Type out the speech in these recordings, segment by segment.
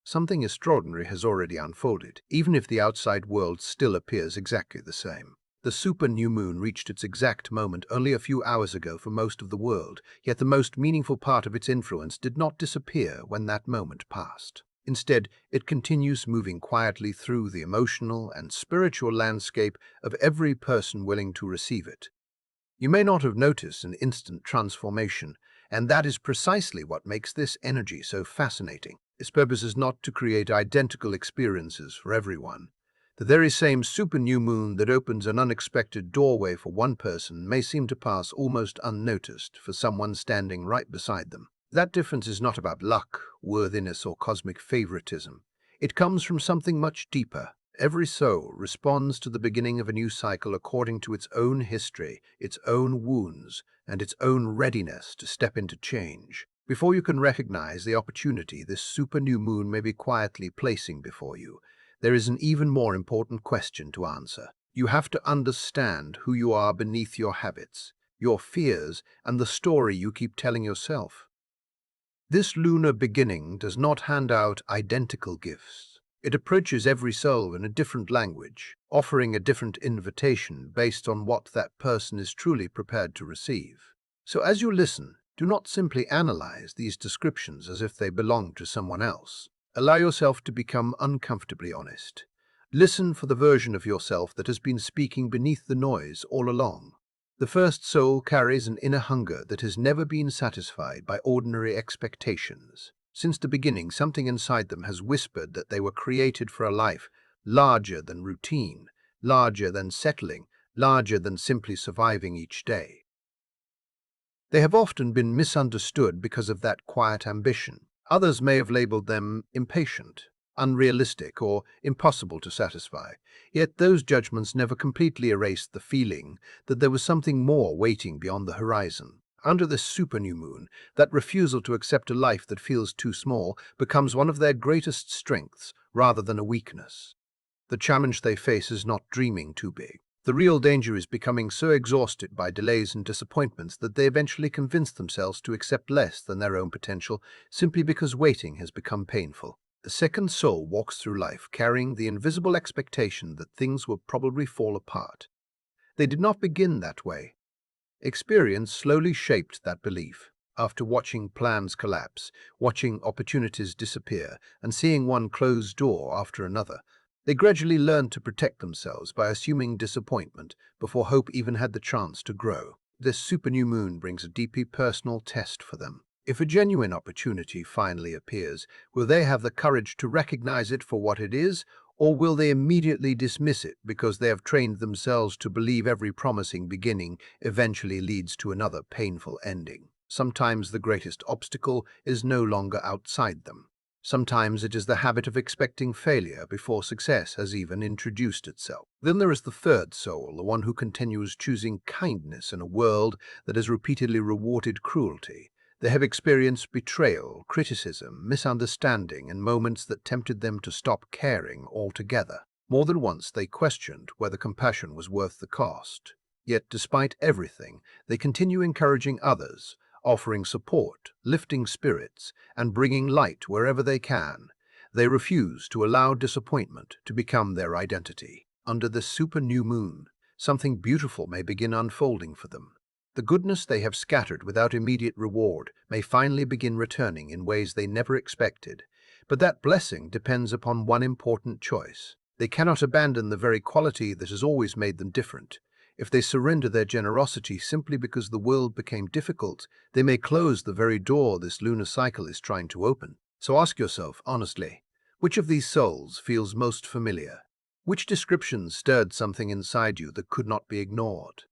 something extraordinary has already unfolded, even if the outside world still appears exactly the same. The super new moon reached its exact moment only a few hours ago for most of the world, yet the most meaningful part of its influence did not disappear when that moment passed. Instead, it continues moving quietly through the emotional and spiritual landscape of every person willing to receive it. You may not have noticed an instant transformation, and that is precisely what makes this energy so fascinating. Its purpose is not to create identical experiences for everyone. The very same super new moon that opens an unexpected doorway for one person may seem to pass almost unnoticed for someone standing right beside them. That difference is not about luck, worthiness, or cosmic favoritism. It comes from something much deeper. Every soul responds to the beginning of a new cycle according to its own history, its own wounds, and its own readiness to step into change. Before you can recognize the opportunity this super new moon may be quietly placing before you, there is an even more important question to answer. You have to understand who you are beneath your habits, your fears, and the story you keep telling yourself. This lunar beginning does not hand out identical gifts. It approaches every soul in a different language, offering a different invitation based on what that person is truly prepared to receive. So as you listen, do not simply analyze these descriptions as if they belong to someone else. Allow yourself to become uncomfortably honest. Listen for the version of yourself that has been speaking beneath the noise all along. The first soul carries an inner hunger that has never been satisfied by ordinary expectations. Since the beginning, something inside them has whispered that they were created for a life larger than routine, larger than settling, larger than simply surviving each day. They have often been misunderstood because of that quiet ambition. Others may have labeled them impatient, unrealistic, or impossible to satisfy. Yet those judgments never completely erased the feeling that there was something more waiting beyond the horizon. Under this super new moon, that refusal to accept a life that feels too small becomes one of their greatest strengths rather than a weakness. The challenge they face is not dreaming too big. The real danger is becoming so exhausted by delays and disappointments that they eventually convince themselves to accept less than their own potential simply because waiting has become painful. The second soul walks through life carrying the invisible expectation that things will probably fall apart. They did not begin that way. Experience slowly shaped that belief. After watching plans collapse, watching opportunities disappear, and seeing one closed door after another, they gradually learned to protect themselves by assuming disappointment before hope even had the chance to grow. This super new moon brings a deeply personal test for them. If a genuine opportunity finally appears, will they have the courage to recognize it for what it is, or will they immediately dismiss it because they have trained themselves to believe every promising beginning eventually leads to another painful ending? Sometimes the greatest obstacle is no longer outside them. Sometimes it is the habit of expecting failure before success has even introduced itself. Then there is the third soul, the one who continues choosing kindness in a world that has repeatedly rewarded cruelty. They have experienced betrayal, criticism, misunderstanding, and moments that tempted them to stop caring altogether. More than once they questioned whether compassion was worth the cost. Yet despite everything, they continue encouraging others, offering support, lifting spirits, and bringing light wherever they can. They refuse to allow disappointment to become their identity. Under this super new moon, something beautiful may begin unfolding for them. The goodness they have scattered without immediate reward may finally begin returning in ways they never expected. But that blessing depends upon one important choice. They cannot abandon the very quality that has always made them different. If they surrender their generosity simply because the world became difficult, they may close the very door this lunar cycle is trying to open. So ask yourself honestly, which of these souls feels most familiar? Which description stirred something inside you that could not be ignored?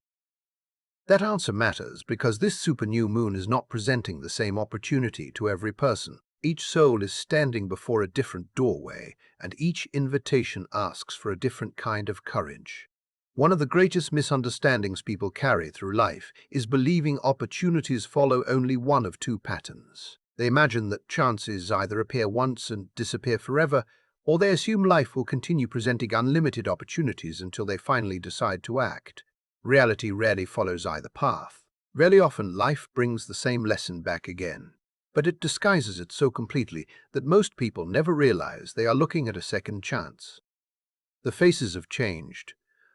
That answer matters because this super new moon is not presenting the same opportunity to every person. Each soul is standing before a different doorway, and each invitation asks for a different kind of courage. One of the greatest misunderstandings people carry through life is believing opportunities follow only one of two patterns. They imagine that chances either appear once and disappear forever, or they assume life will continue presenting unlimited opportunities until they finally decide to act. Reality rarely follows either path. Very often, life brings the same lesson back again. but it disguises it so completely that most people never realize they are looking at a second chance. The faces have changed.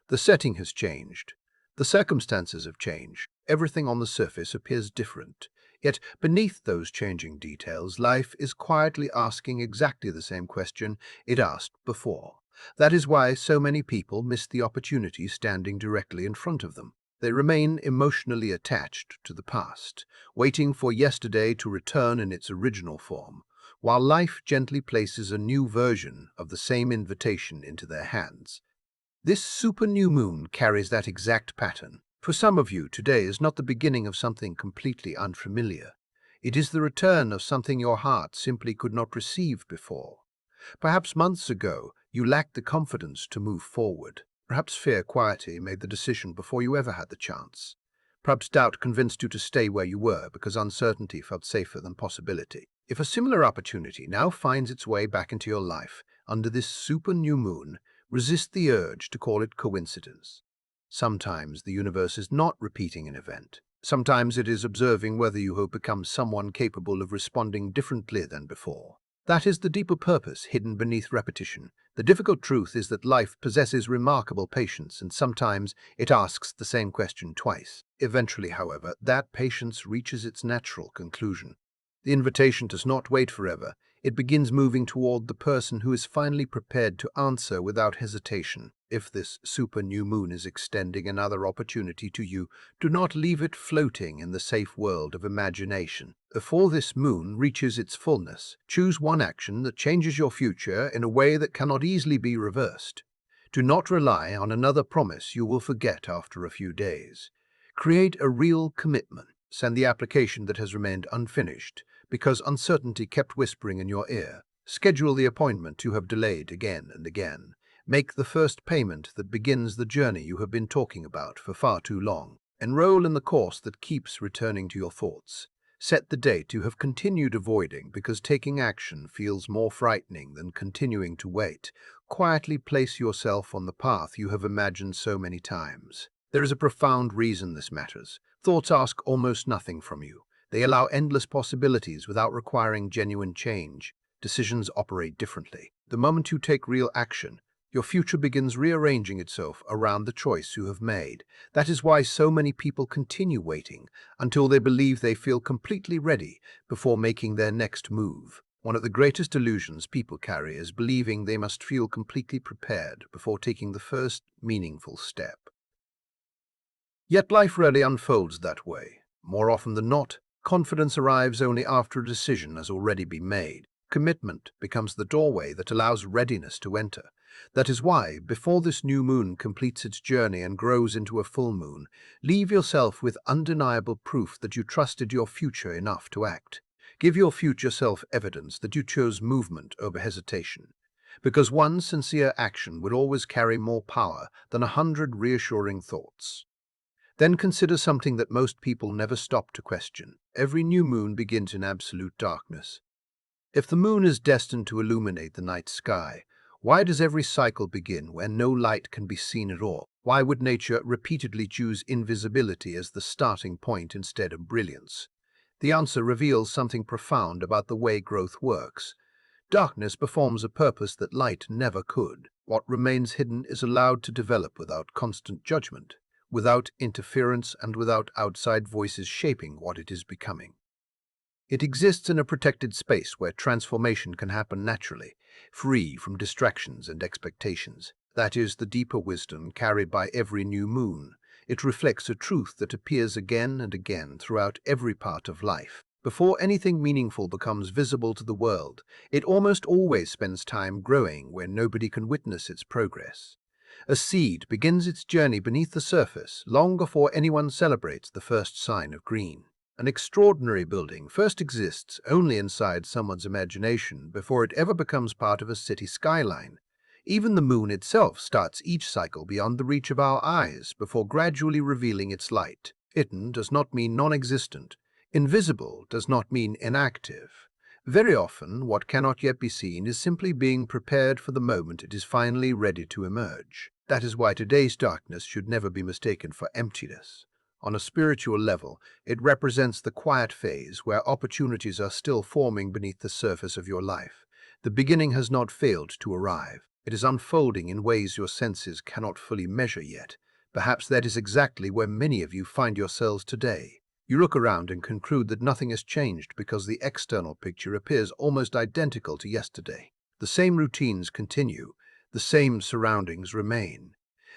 The setting has changed. The circumstances have changed. Everything on the surface appears different. Yet, beneath those changing details, life is quietly asking exactly the same question it asked before. That is why so many people miss the opportunity standing directly in front of them. They remain emotionally attached to the past, waiting for yesterday to return in its original form, while life gently places a new version of the same invitation into their hands. This super new moon carries that exact pattern. For some of you, today is not the beginning of something completely unfamiliar. It is the return of something your heart simply could not receive before. Perhaps months ago, you lacked the confidence to move forward. Perhaps fear quietly made the decision before you ever had the chance. Perhaps doubt convinced you to stay where you were because uncertainty felt safer than possibility. If a similar opportunity now finds its way back into your life under this super new moon, resist the urge to call it coincidence. Sometimes the universe is not repeating an event. Sometimes it is observing whether you have become someone capable of responding differently than before. That is the deeper purpose hidden beneath repetition. The difficult truth is that life possesses remarkable patience, and sometimes it asks the same question twice. Eventually, however, that patience reaches its natural conclusion. The invitation does not wait forever. It begins moving toward the person who is finally prepared to answer without hesitation. If this super new moon is extending another opportunity to you, do not leave it floating in the safe world of imagination. Before this moon reaches its fullness, choose one action that changes your future in a way that cannot easily be reversed. Do not rely on another promise you will forget after a few days. Create a real commitment. Send the application that has remained unfinished because uncertainty kept whispering in your ear. Schedule the appointment you have delayed again and again. Make the first payment that begins the journey you have been talking about for far too long. Enroll in the course that keeps returning to your thoughts. Set the date you have continued avoiding because taking action feels more frightening than continuing to wait. Quietly place yourself on the path you have imagined so many times. There is a profound reason this matters. Thoughts ask almost nothing from you. They allow endless possibilities without requiring genuine change. Decisions operate differently. The moment you take real action, your future begins rearranging itself around the choice you have made. That is why so many people continue waiting until they believe they feel completely ready before making their next move. One of the greatest illusions people carry is believing they must feel completely prepared before taking the first meaningful step. Yet life rarely unfolds that way. More often than not, confidence arrives only after a decision has already been made. Commitment becomes the doorway that allows readiness to enter. That is why, before this new moon completes its journey and grows into a full moon, leave yourself with undeniable proof that you trusted your future enough to act. Give your future self evidence that you chose movement over hesitation. Because one sincere action will always carry more power than 100 reassuring thoughts. Then consider something that most people never stop to question. Every new moon begins in absolute darkness. If the moon is destined to illuminate the night sky, why does every cycle begin when no light can be seen at all? Why would nature repeatedly choose invisibility as the starting point instead of brilliance? The answer reveals something profound about the way growth works. Darkness performs a purpose that light never could. What remains hidden is allowed to develop without constant judgment, without interference, and without outside voices shaping what it is becoming. It exists in a protected space where transformation can happen naturally, free from distractions and expectations. That is the deeper wisdom carried by every new moon. It reflects a truth that appears again and again throughout every part of life. Before anything meaningful becomes visible to the world, it almost always spends time growing where nobody can witness its progress. A seed begins its journey beneath the surface long before anyone celebrates the first sign of green. An extraordinary building first exists only inside someone's imagination before it ever becomes part of a city skyline. Even the moon itself starts each cycle beyond the reach of our eyes before gradually revealing its light. Hidden does not mean non-existent. Invisible does not mean inactive. Very often, what cannot yet be seen is simply being prepared for the moment it is finally ready to emerge. That is why today's darkness should never be mistaken for emptiness. On a spiritual level, it represents the quiet phase where opportunities are still forming beneath the surface of your life. The beginning has not failed to arrive. It is unfolding in ways your senses cannot fully measure yet. Perhaps that is exactly where many of you find yourselves today. You look around and conclude that nothing has changed because the external picture appears almost identical to yesterday. The same routines continue, the same surroundings remain,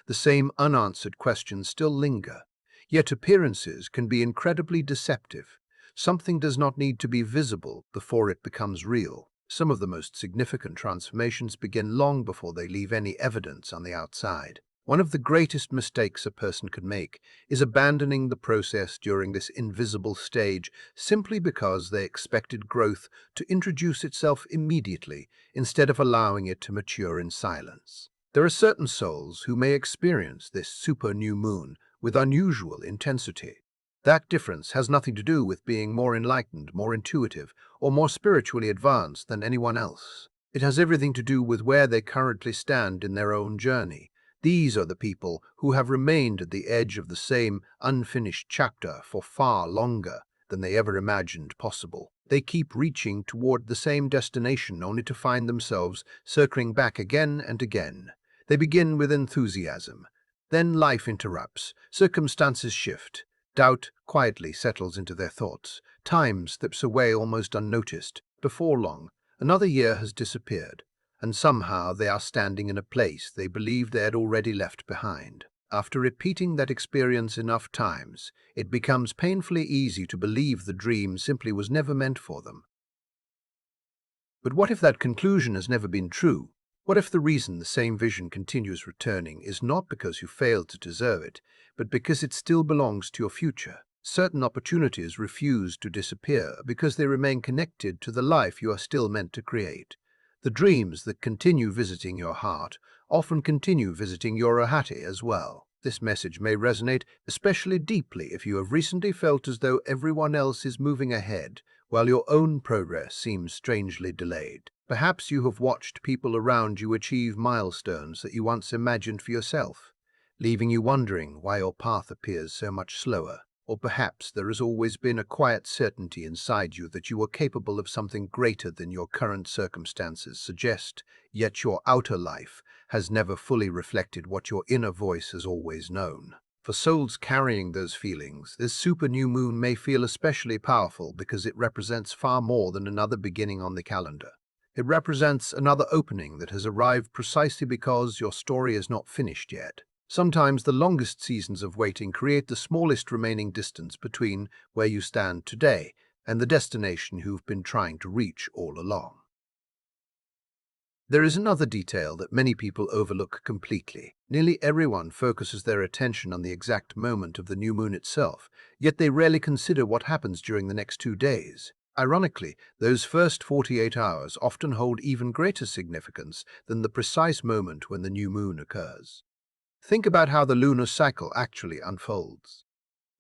the same unanswered questions still linger. Yet appearances can be incredibly deceptive. Something does not need to be visible before it becomes real. Some of the most significant transformations begin long before they leave any evidence on the outside. One of the greatest mistakes a person could make is abandoning the process during this invisible stage simply because they expected growth to introduce itself immediately instead of allowing it to mature in silence. There are certain souls who may experience this super new moon with unusual intensity. That difference has nothing to do with being more enlightened, more intuitive, or more spiritually advanced than anyone else. It has everything to do with where they currently stand in their own journey. These are the people who have remained at the edge of the same unfinished chapter for far longer than they ever imagined possible. They keep reaching toward the same destination only to find themselves circling back again and again. They begin with enthusiasm. Then life interrupts, circumstances shift, doubt quietly settles into their thoughts, time slips away almost unnoticed. Before long, another year has disappeared, and somehow they are standing in a place they believed they had already left behind. After repeating that experience enough times, it becomes painfully easy to believe the dream simply was never meant for them. But what if that conclusion has never been true? What if the reason the same vision continues returning is not because you failed to deserve it, but because it still belongs to your future? Certain opportunities refuse to disappear because they remain connected to the life you are still meant to create. The dreams that continue visiting your heart often continue visiting your ahati as well. This message may resonate especially deeply if you have recently felt as though everyone else is moving ahead, while your own progress seems strangely delayed. Perhaps you have watched people around you achieve milestones that you once imagined for yourself, leaving you wondering why your path appears so much slower. Or perhaps there has always been a quiet certainty inside you that you are capable of something greater than your current circumstances suggest, yet your outer life has never fully reflected what your inner voice has always known. For souls carrying those feelings, this super new moon may feel especially powerful because it represents far more than another beginning on the calendar. It represents another opening that has arrived precisely because your story is not finished yet. Sometimes the longest seasons of waiting create the smallest remaining distance between where you stand today and the destination you've been trying to reach all along. There is another detail that many people overlook completely. Nearly everyone focuses their attention on the exact moment of the new moon itself, yet they rarely consider what happens during the next 2 days. Ironically, those first 48 hours often hold even greater significance than the precise moment when the new moon occurs. Think about how the lunar cycle actually unfolds.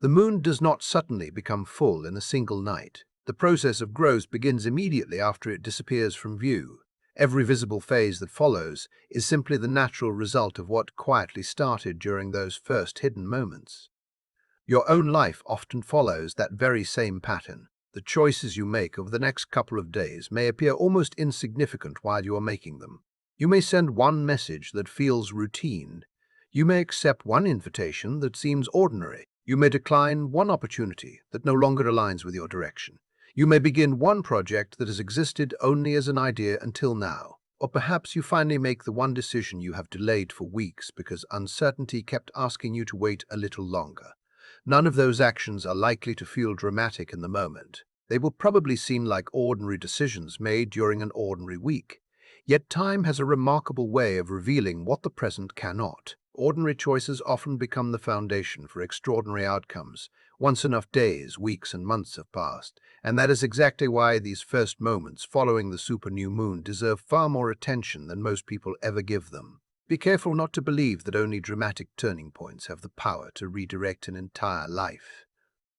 The moon does not suddenly become full in a single night. The process of growth begins immediately after it disappears from view. Every visible phase that follows is simply the natural result of what quietly started during those first hidden moments. Your own life often follows that very same pattern. The choices you make over the next couple of days may appear almost insignificant while you are making them. You may send one message that feels routine. You may accept one invitation that seems ordinary. You may decline one opportunity that no longer aligns with your direction. You may begin one project that has existed only as an idea until now. Or perhaps you finally make the one decision you have delayed for weeks because uncertainty kept asking you to wait a little longer. None of those actions are likely to feel dramatic in the moment. They will probably seem like ordinary decisions made during an ordinary week. Yet time has a remarkable way of revealing what the present cannot. Ordinary choices often become the foundation for extraordinary outcomes, once enough days, weeks, and months have passed. And that is exactly why these first moments following the super new moon deserve far more attention than most people ever give them. Be careful not to believe that only dramatic turning points have the power to redirect an entire life.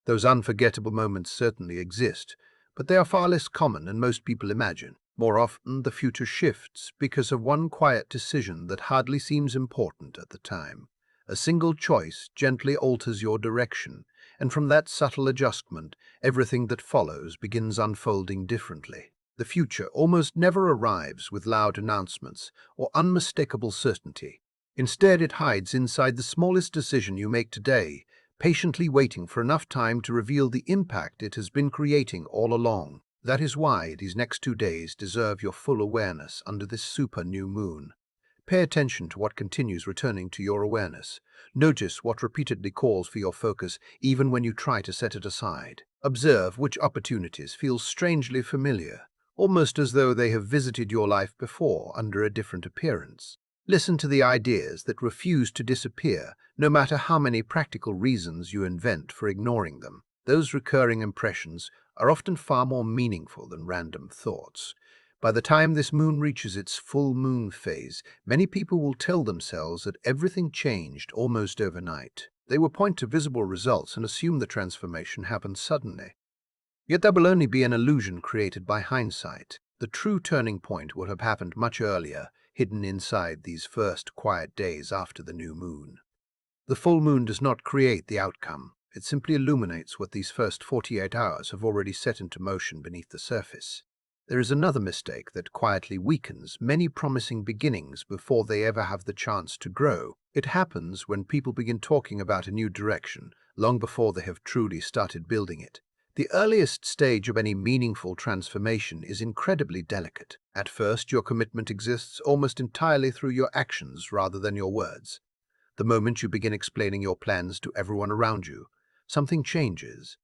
Those unforgettable moments certainly exist, but they are far less common than most people imagine. More often, the future shifts because of one quiet decision that hardly seems important at the time. A single choice gently alters your direction, and from that subtle adjustment, everything that follows begins unfolding differently. The future almost never arrives with loud announcements or unmistakable certainty. Instead, it hides inside the smallest decision you make today, patiently waiting for enough time to reveal the impact it has been creating all along. That is why these next 2 days deserve your full awareness under this super new moon. Pay attention to what continues returning to your awareness. Notice what repeatedly calls for your focus even when you try to set it aside. Observe which opportunities feel strangely familiar, almost as though they have visited your life before under a different appearance. Listen to the ideas that refuse to disappear, no matter how many practical reasons you invent for ignoring them. Those recurring impressions are often far more meaningful than random thoughts. By the time this moon reaches its full moon phase, many people will tell themselves that everything changed almost overnight. They will point to visible results and assume the transformation happened suddenly. Yet that will only be an illusion created by hindsight. The true turning point will have happened much earlier, hidden inside these first quiet days after the new moon. The full moon does not create the outcome. It simply illuminates what these first 48 hours have already set into motion beneath the surface. There is another mistake that quietly weakens many promising beginnings before they ever have the chance to grow. It happens when people begin talking about a new direction, long before they have truly started building it. The earliest stage of any meaningful transformation is incredibly delicate. At first, your commitment exists almost entirely through your actions rather than your words. The moment you begin explaining your plans to everyone around you, something changes.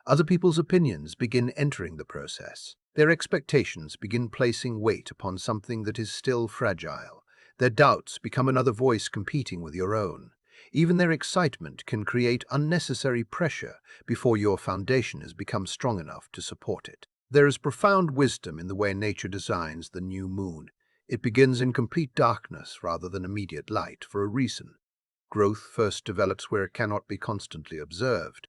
Other people's opinions begin entering the process. Their expectations begin placing weight upon something that is still fragile. Their doubts become another voice competing with your own. Even their excitement can create unnecessary pressure before your foundation has become strong enough to support it. There is profound wisdom in the way nature designs the new moon. It begins in complete darkness rather than immediate light for a reason. Growth first develops where it cannot be constantly observed.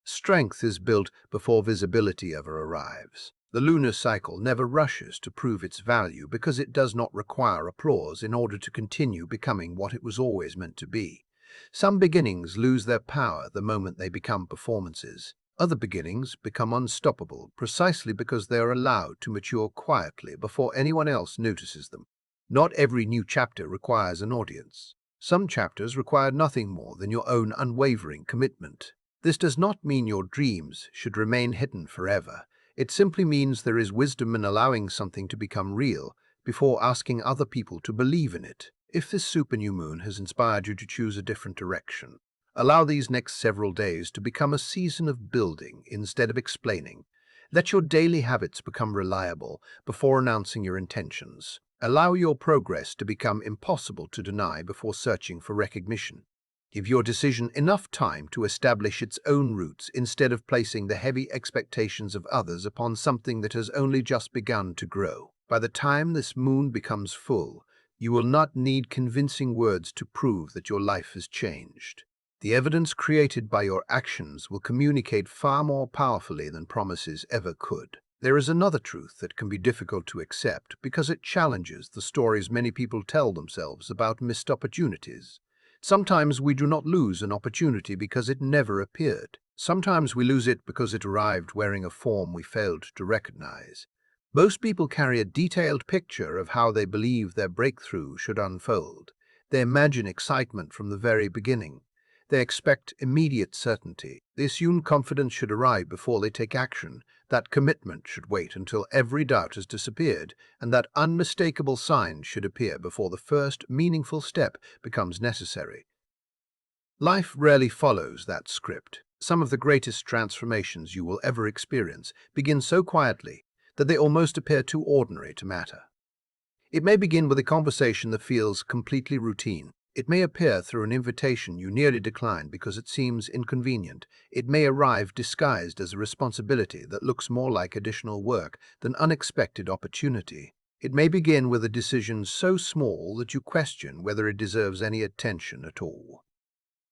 Strength is built before visibility ever arrives. The lunar cycle never rushes to prove its value because it does not require applause in order to continue becoming what it was always meant to be. Some beginnings lose their power the moment they become performances. Other beginnings become unstoppable precisely because they are allowed to mature quietly before anyone else notices them. Not every new chapter requires an audience. Some chapters require nothing more than your own unwavering commitment. This does not mean your dreams should remain hidden forever. It simply means there is wisdom in allowing something to become real before asking other people to believe in it. If this super new moon has inspired you to choose a different direction, allow these next several days to become a season of building instead of explaining. Let your daily habits become reliable before announcing your intentions. Allow your progress to become impossible to deny before searching for recognition. Give your decision enough time to establish its own roots instead of placing the heavy expectations of others upon something that has only just begun to grow. By the time this moon becomes full, you will not need convincing words to prove that your life has changed. The evidence created by your actions will communicate far more powerfully than promises ever could. There is another truth that can be difficult to accept because it challenges the stories many people tell themselves about missed opportunities. Sometimes we do not lose an opportunity because it never appeared. Sometimes we lose it because it arrived wearing a form we failed to recognize. Most people carry a detailed picture of how they believe their breakthrough should unfold. They imagine excitement from the very beginning. They expect immediate certainty. They assume confidence should arrive before they take action, that commitment should wait until every doubt has disappeared, and that unmistakable signs should appear before the first meaningful step becomes necessary. Life rarely follows that script. Some of the greatest transformations you will ever experience begin so quietly that they almost appear too ordinary to matter. It may begin with a conversation that feels completely routine. It may appear through an invitation you nearly decline because it seems inconvenient. It may arrive disguised as a responsibility that looks more like additional work than unexpected opportunity. It may begin with a decision so small that you question whether it deserves any attention at all.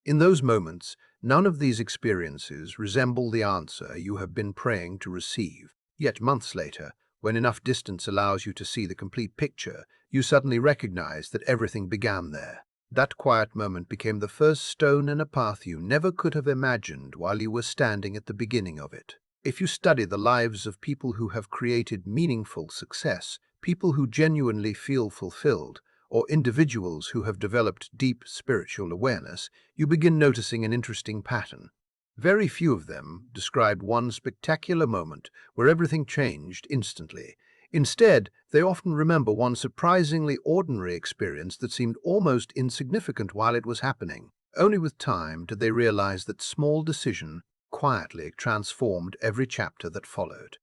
In those moments, none of these experiences resemble the answer you have been praying to receive. Yet months later, when enough distance allows you to see the complete picture, you suddenly recognize that everything began there. That quiet moment became the first stone in a path you never could have imagined while you were standing at the beginning of it. If you study the lives of people who have created meaningful success, people who genuinely feel fulfilled, or individuals who have developed deep spiritual awareness, you begin noticing an interesting pattern. Very few of them described one spectacular moment where everything changed instantly. Instead, they often remember one surprisingly ordinary experience that seemed almost insignificant while it was happening. Only with time did they realize that small decision quietly transformed every chapter that followed.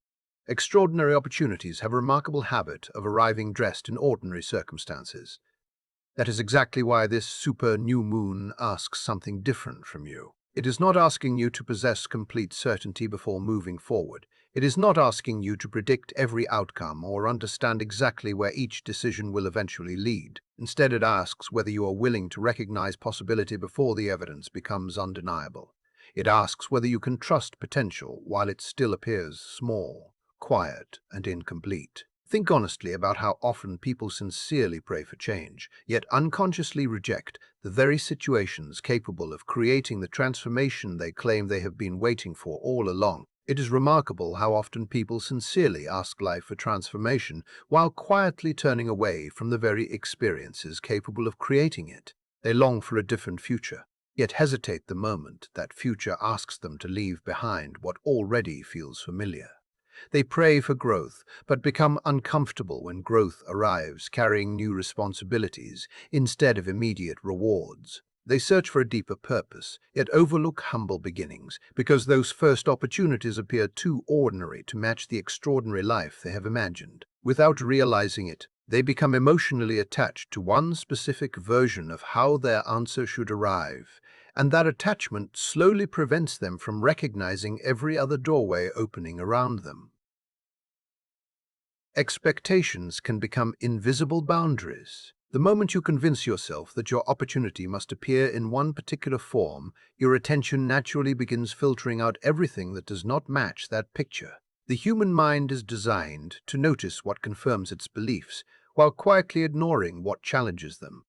Extraordinary opportunities have a remarkable habit of arriving dressed in ordinary circumstances. That is exactly why this super new moon asks something different from you. It is not asking you to possess complete certainty before moving forward. It is not asking you to predict every outcome or understand exactly where each decision will eventually lead. Instead, it asks whether you are willing to recognize possibility before the evidence becomes undeniable. It asks whether you can trust potential while it still appears small, quiet, and incomplete. Think honestly about how often people sincerely pray for change, yet unconsciously reject the very situations capable of creating the transformation they claim they have been waiting for all along. It is remarkable how often people sincerely ask life for transformation while quietly turning away from the very experiences capable of creating it. They long for a different future, yet hesitate the moment that future asks them to leave behind what already feels familiar. They pray for growth, but become uncomfortable when growth arrives carrying new responsibilities instead of immediate rewards. They search for a deeper purpose, yet overlook humble beginnings because those first opportunities appear too ordinary to match the extraordinary life they have imagined. Without realizing it, they become emotionally attached to one specific version of how their answer should arrive, and that attachment slowly prevents them from recognizing every other doorway opening around them. Expectations can become invisible boundaries. The moment you convince yourself that your opportunity must appear in one particular form, your attention naturally begins filtering out everything that does not match that picture. The human mind is designed to notice what confirms its beliefs, while quietly ignoring what challenges them.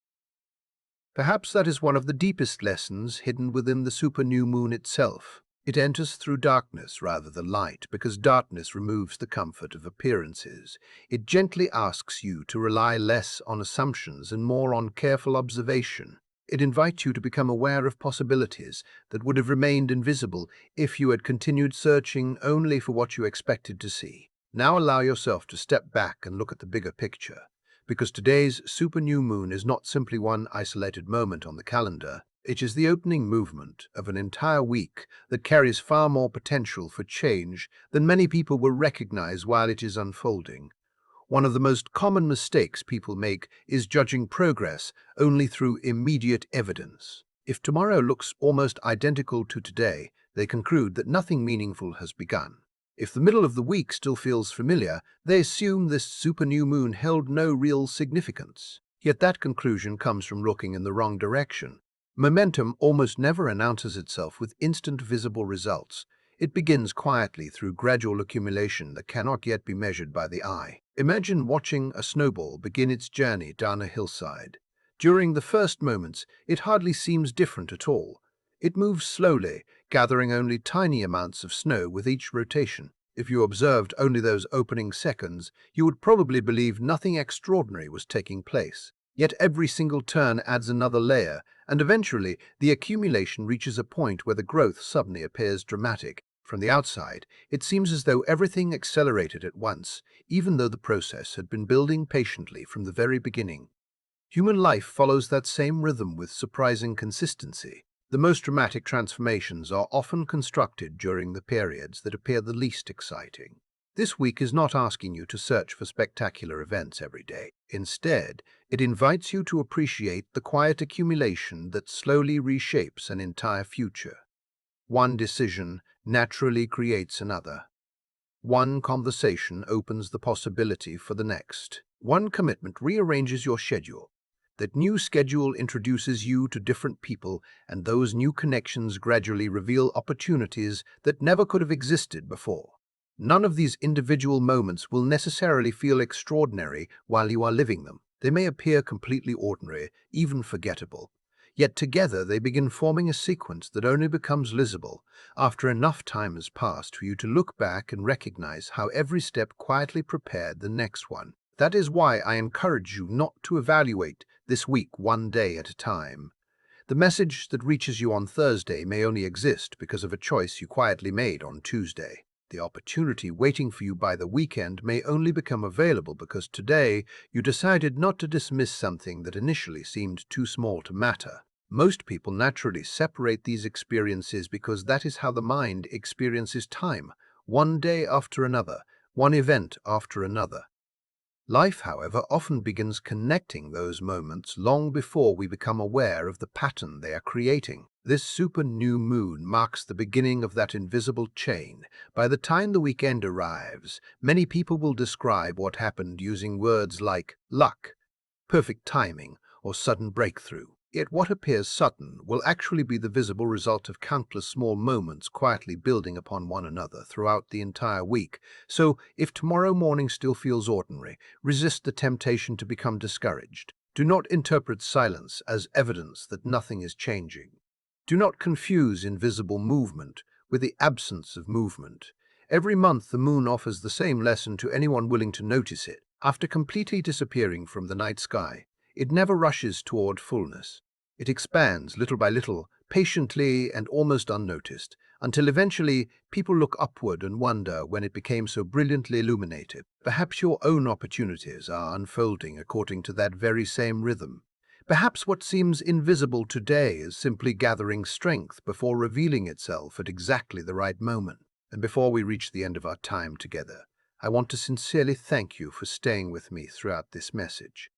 Perhaps that is one of the deepest lessons hidden within the super new moon itself. It enters through darkness rather than light because darkness removes the comfort of appearances. It gently asks you to rely less on assumptions and more on careful observation. It invites you to become aware of possibilities that would have remained invisible if you had continued searching only for what you expected to see. Now allow yourself to step back and look at the bigger picture, because today's super new moon is not simply one isolated moment on the calendar. It is the opening movement of an entire week that carries far more potential for change than many people will recognize while it is unfolding. One of the most common mistakes people make is judging progress only through immediate evidence. If tomorrow looks almost identical to today, they conclude that nothing meaningful has begun. If the middle of the week still feels familiar, they assume this super new moon held no real significance. Yet that conclusion comes from looking in the wrong direction. Momentum almost never announces itself with instant visible results. It begins quietly through gradual accumulation that cannot yet be measured by the eye. Imagine watching a snowball begin its journey down a hillside. During the first moments, it hardly seems different at all. It moves slowly, gathering only tiny amounts of snow with each rotation. If you observed only those opening seconds, you would probably believe nothing extraordinary was taking place. Yet every single turn adds another layer, and eventually the accumulation reaches a point where the growth suddenly appears dramatic. From the outside, it seems as though everything accelerated at once, even though the process had been building patiently from the very beginning. Human life follows that same rhythm with surprising consistency. The most dramatic transformations are often constructed during the periods that appear the least exciting. This week is not asking you to search for spectacular events every day. Instead, it invites you to appreciate the quiet accumulation that slowly reshapes an entire future. One decision naturally creates another. One conversation opens the possibility for the next. One commitment rearranges your schedule. That new schedule introduces you to different people, and those new connections gradually reveal opportunities that never could have existed before. None of these individual moments will necessarily feel extraordinary while you are living them. They may appear completely ordinary, even forgettable. Yet together they begin forming a sequence that only becomes visible after enough time has passed for you to look back and recognize how every step quietly prepared the next one. That is why I encourage you not to evaluate this week one day at a time. The message that reaches you on Thursday may only exist because of a choice you quietly made on Tuesday. The opportunity waiting for you by the weekend may only become available because today you decided not to dismiss something that initially seemed too small to matter. Most people naturally separate these experiences because that is how the mind experiences time, one day after another, one event after another. Life, however, often begins connecting those moments long before we become aware of the pattern they are creating. This super new moon marks the beginning of that invisible chain. By the time the weekend arrives, many people will describe what happened using words like luck, perfect timing, or sudden breakthrough. Yet what appears sudden will actually be the visible result of countless small moments quietly building upon one another throughout the entire week. So, if tomorrow morning still feels ordinary, resist the temptation to become discouraged. Do not interpret silence as evidence that nothing is changing. Do not confuse invisible movement with the absence of movement. Every month the moon offers the same lesson to anyone willing to notice it. After completely disappearing from the night sky, it never rushes toward fullness. It expands little by little, patiently and almost unnoticed, until eventually people look upward and wonder when it became so brilliantly illuminated. Perhaps your own opportunities are unfolding according to that very same rhythm. Perhaps what seems invisible today is simply gathering strength before revealing itself at exactly the right moment. And before we reach the end of our time together, I want to sincerely thank you for staying with me throughout this message.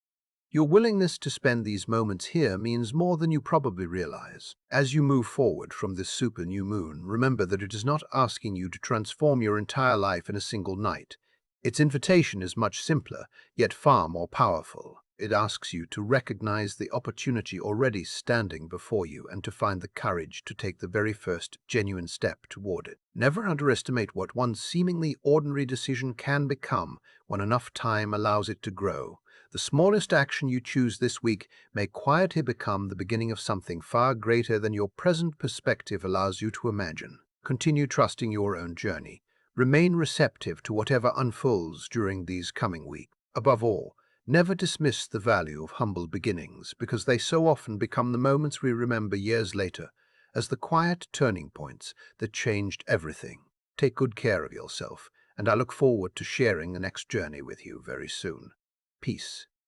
Your willingness to spend these moments here means more than you probably realize. As you move forward from this super new moon, remember that it is not asking you to transform your entire life in a single night. Its invitation is much simpler, yet far more powerful. It asks you to recognize the opportunity already standing before you and to find the courage to take the very first genuine step toward it. Never underestimate what one seemingly ordinary decision can become when enough time allows it to grow. The smallest action you choose this week may quietly become the beginning of something far greater than your present perspective allows you to imagine. Continue trusting your own journey. Remain receptive to whatever unfolds during these coming weeks. Above all, never dismiss the value of humble beginnings, because they so often become the moments we remember years later as the quiet turning points that changed everything. Take good care of yourself, and I look forward to sharing the next journey with you very soon. Peace.